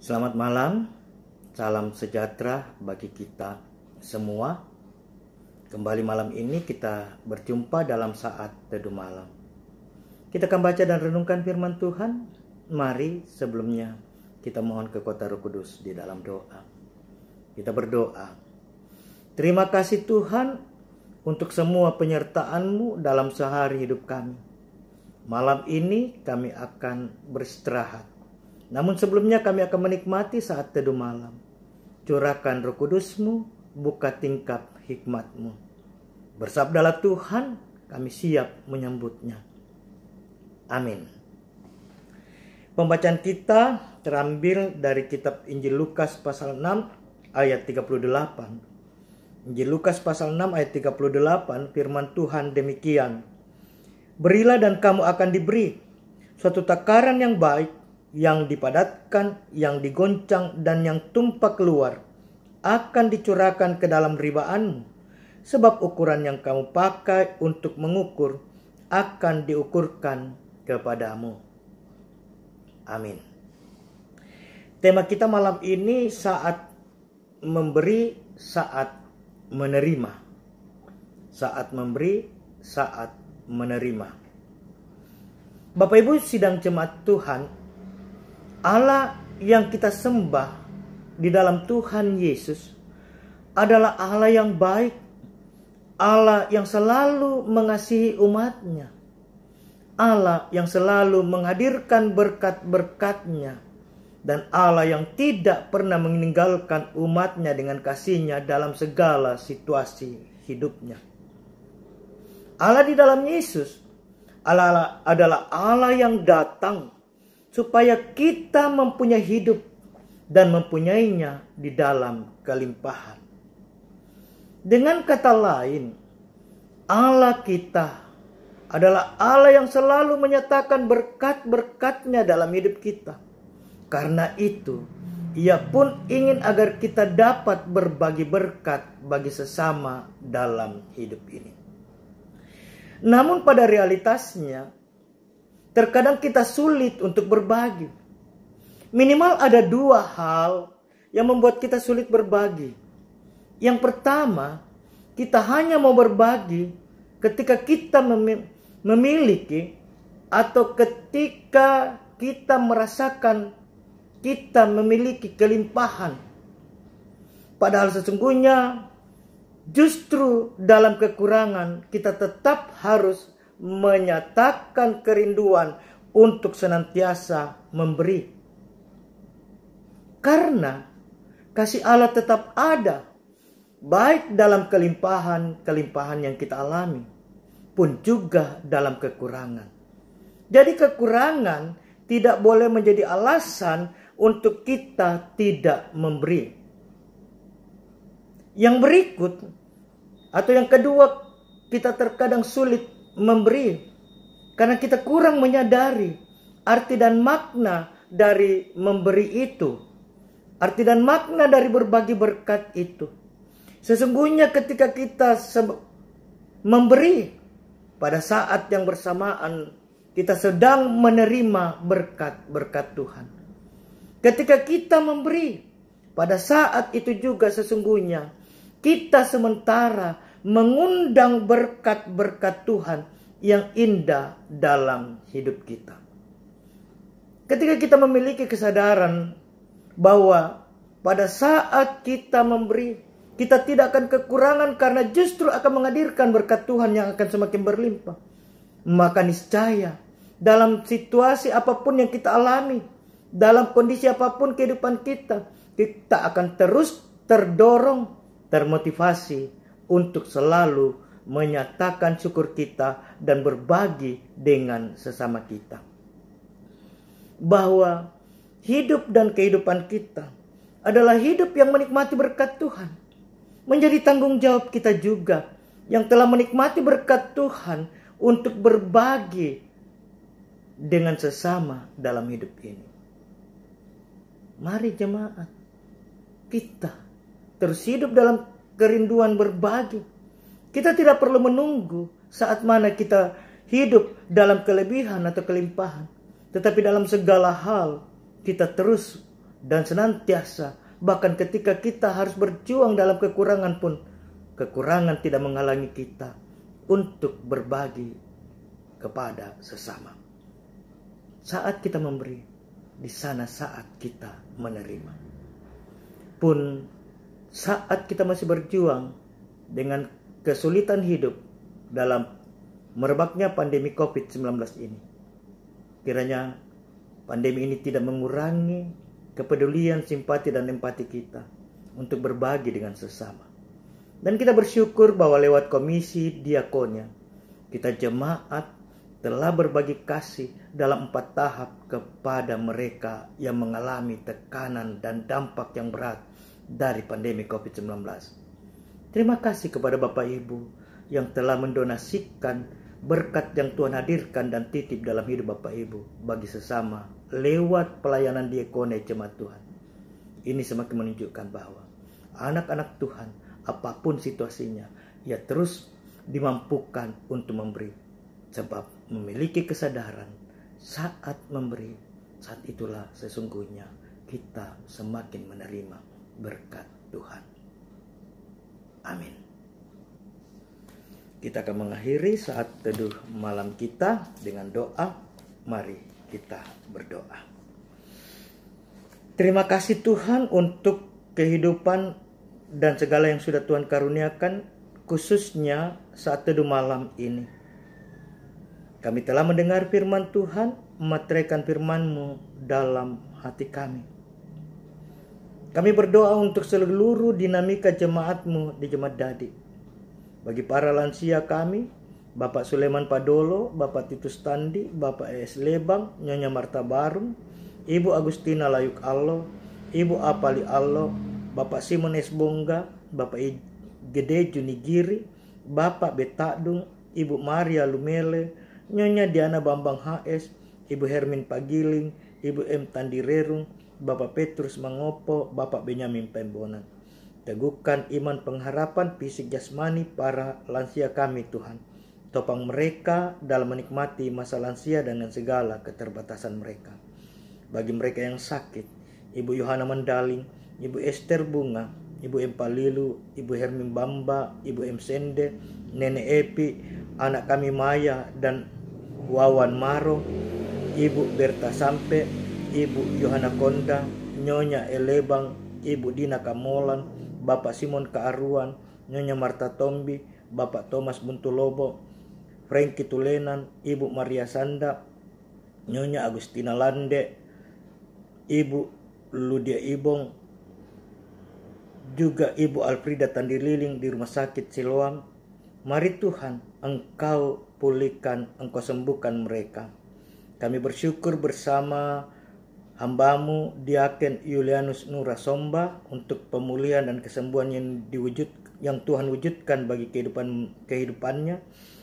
Selamat malam, salam sejahtera bagi kita semua. Kembali malam ini kita berjumpa dalam saat teduh malam. Kita akan baca dan renungkan firman Tuhan. Mari sebelumnya kita mohon kekuatan Roh Kudus di dalam doa. Kita berdoa. Terima kasih Tuhan untuk semua penyertaan-Mu dalam sehari hidup kami. Malam ini kami akan beristirahat. Namun sebelumnya kami akan menikmati saat teduh malam. Curahkan Roh Kudus-Mu, buka tingkap hikmat-Mu. Bersabdalah Tuhan, kami siap menyambutnya. Amin. Pembacaan kita terambil dari kitab Injil Lukas pasal 6 ayat 38. Injil Lukas pasal 6 ayat 38, firman Tuhan demikian. Berilah dan kamu akan diberi suatu takaran yang baik, yang dipadatkan, yang digoncang, dan yang tumpah keluar, akan dicurahkan ke dalam ribaanmu. Sebab ukuran yang kamu pakai untuk mengukur, akan diukurkan kepadamu. Amin. Tema kita malam ini saat memberi, saat menerima. Saat memberi, saat menerima. Bapak Ibu sidang jemaat Tuhan, Allah yang kita sembah di dalam Tuhan Yesus adalah Allah yang baik, Allah yang selalu mengasihi umatnya, Allah yang selalu menghadirkan berkat-berkatnya, dan Allah yang tidak pernah meninggalkan umatnya dengan kasihnya dalam segala situasi hidupnya. Allah di dalam Yesus Allah adalah Allah yang datang supaya kita mempunyai hidup dan mempunyainya di dalam kelimpahan. Dengan kata lain, Allah kita adalah Allah yang selalu menyatakan berkat-berkatnya dalam hidup kita. Karena itu, Ia pun ingin agar kita dapat berbagi berkat bagi sesama dalam hidup ini. Namun pada realitasnya, terkadang kita sulit untuk berbagi. Minimal ada dua hal yang membuat kita sulit berbagi. Yang pertama, kita hanya mau berbagi ketika kita memiliki atau ketika kita merasakan kita memiliki kelimpahan. Padahal sesungguhnya justru dalam kekurangan kita tetap harus menyatakan kerinduan untuk senantiasa memberi. Karena kasih Allah tetap ada, baik dalam kelimpahan yang kita alami, pun juga dalam kekurangan. Jadi kekurangan tidak boleh menjadi alasan untuk kita tidak memberi. Yang berikut, atau yang kedua, kita terkadang sulit memberi karena kita kurang menyadari arti dan makna dari memberi itu, arti dan makna dari berbagi berkat itu. Sesungguhnya ketika kita memberi, pada saat yang bersamaan kita sedang menerima berkat-berkat Tuhan. Ketika kita memberi, pada saat itu juga sesungguhnya kita sementara mengundang berkat-berkat Tuhan yang indah dalam hidup kita. Ketika kita memiliki kesadaran bahwa pada saat kita memberi, kita tidak akan kekurangan karena justru akan menghadirkan berkat Tuhan yang akan semakin berlimpah. Maka niscaya dalam situasi apapun yang kita alami, dalam kondisi apapun kehidupan kita, kita akan terus terdorong, termotivasi untuk selalu menyatakan syukur kita dan berbagi dengan sesama kita. Bahwa hidup dan kehidupan kita adalah hidup yang menikmati berkat Tuhan. Menjadi tanggung jawab kita juga yang telah menikmati berkat Tuhan untuk berbagi dengan sesama dalam hidup ini. Mari jemaat, kita terus hidup dalam kerinduan berbagi. Kita tidak perlu menunggu saat mana kita hidup dalam kelebihan atau kelimpahan. Tetapi dalam segala hal kita terus dan senantiasa, bahkan ketika kita harus berjuang dalam kekurangan pun, kekurangan tidak menghalangi kita untuk berbagi kepada sesama. Saat kita memberi, di sana saat kita menerima. Pun saat kita masih berjuang dengan kesulitan hidup dalam merebaknya pandemi COVID-19 ini, kiranya pandemi ini tidak mengurangi kepedulian, simpati, dan empati kita untuk berbagi dengan sesama. Dan kita bersyukur bahwa lewat komisi diakonia, kita jemaat telah berbagi kasih dalam 4 tahap kepada mereka yang mengalami tekanan dan dampak yang berat dari pandemi COVID-19. Terima kasih kepada Bapak Ibu yang telah mendonasikan berkat yang Tuhan hadirkan dan titip dalam hidup Bapak Ibu bagi sesama lewat pelayanan diakonia jemaat Tuhan. Ini semakin menunjukkan bahwa anak-anak Tuhan, apapun situasinya, ia terus dimampukan untuk memberi. Sebab memiliki kesadaran saat memberi, saat itulah sesungguhnya kita semakin menerima berkat Tuhan. Amin. Kita akan mengakhiri saat teduh malam kita dengan doa. Mari kita berdoa. Terima kasih Tuhan untuk kehidupan dan segala yang sudah Tuhan karuniakan, khususnya saat teduh malam ini. Kami telah mendengar firman Tuhan, memeteraikan firman-Mu dalam hati kami. Kami berdoa untuk seluruh dinamika jemaat-Mu di Jemaat Dadi. Bagi para lansia kami, Bapak Sulaiman Padolo, Bapak Titus Tandi, Bapak Es Lebang, Nyonya Marta Barum, Ibu Agustina Layuk Allo, Ibu Apali Allo, Bapak Simon Es Bongga, Bapak Gede Junigiri, Bapak Betadung, Ibu Maria Lumele, Nyonya Diana Bambang HS, Ibu Hermin Pagiling, Ibu M Tandirerung, Bapak Petrus Mangopo, Bapak Benyamin Pembonan. Teguhkan iman pengharapan fisik jasmani para lansia kami Tuhan. Topang mereka dalam menikmati masa lansia dengan segala keterbatasan mereka. Bagi mereka yang sakit, Ibu Yohana Mandaling, Ibu Esther Bunga, Ibu M Palilu, Ibu Hermin Bamba, Ibu M Sende, Nenek Epi, anak kami Maya dan Wawan Maro, Ibu Berta Sampe, Ibu Yohana Konda, Nyonya Elebang, Ibu Dina Kamolan, Bapak Simon Kaaruan, Nyonya Marta Tombi, Bapak Thomas Buntulobo, Franky Tulenan, Ibu Maria Sanda, Nyonya Agustina Lande, Ibu Ludia Ibong, juga Ibu Alfrida Tandililing di Rumah Sakit Siloam. Mari Tuhan, Engkau pulihkan, Engkau sembuhkan mereka. Kami bersyukur bersama hamba-Mu Diaken Yulianus Nura Somba untuk pemulihan dan kesembuhan yang Tuhan wujudkan bagi kehidupannya.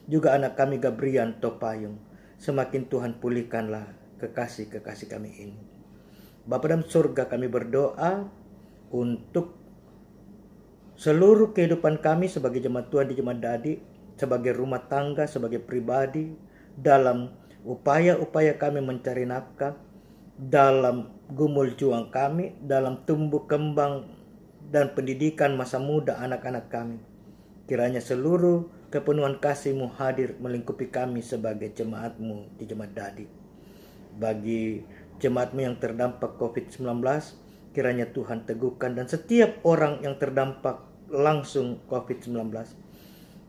Juga anak kami Gabrian Topayung. Semakin Tuhan pulihkanlah kekasih-kekasih kami ini. Bapa dalam surga, kami berdoa untuk seluruh kehidupan kami sebagai jemaat Tuhan di Jemaat Dadi, sebagai rumah tangga, sebagai pribadi, dalam upaya-upaya kami mencari nafkah, dalam gumul juang kami, dalam tumbuh kembang dan pendidikan masa muda anak-anak kami. Kiranya seluruh kepenuhan kasih-Mu hadir melingkupi kami sebagai jemaat-Mu di Jemaat Dadi. Bagi jemaat-Mu yang terdampak COVID-19, kiranya Tuhan teguhkan, dan setiap orang yang terdampak langsung COVID-19.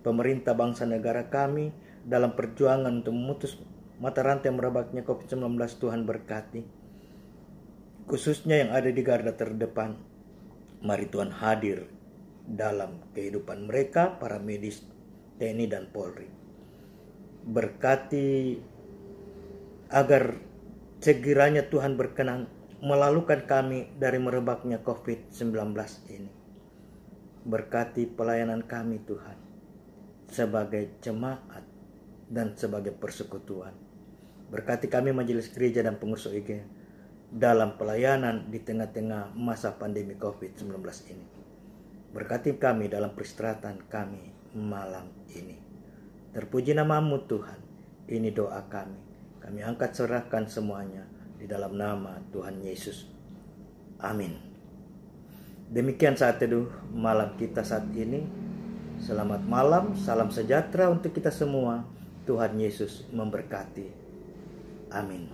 Pemerintah bangsa negara kami dalam perjuangan untuk memutus mata rantai merebaknya COVID-19, Tuhan berkati. Khususnya yang ada di garda terdepan. Mari Tuhan hadir dalam kehidupan mereka, para medis, TNI dan Polri. Berkati agar sekiranya Tuhan berkenan melalukan kami dari merebaknya COVID-19 ini. Berkati pelayanan kami Tuhan sebagai jemaat dan sebagai persekutuan. Berkati kami majelis gereja dan pengurus OIG dalam pelayanan di tengah-tengah masa pandemi COVID-19 ini. Berkati kami dalam peristirahatan kami malam ini. Terpuji nama-Mu Tuhan. Ini doa kami. Kami angkat serahkan semuanya di dalam nama Tuhan Yesus. Amin. Demikian saat teduh malam kita saat ini. Selamat malam, salam sejahtera untuk kita semua. Tuhan Yesus memberkati. Amin.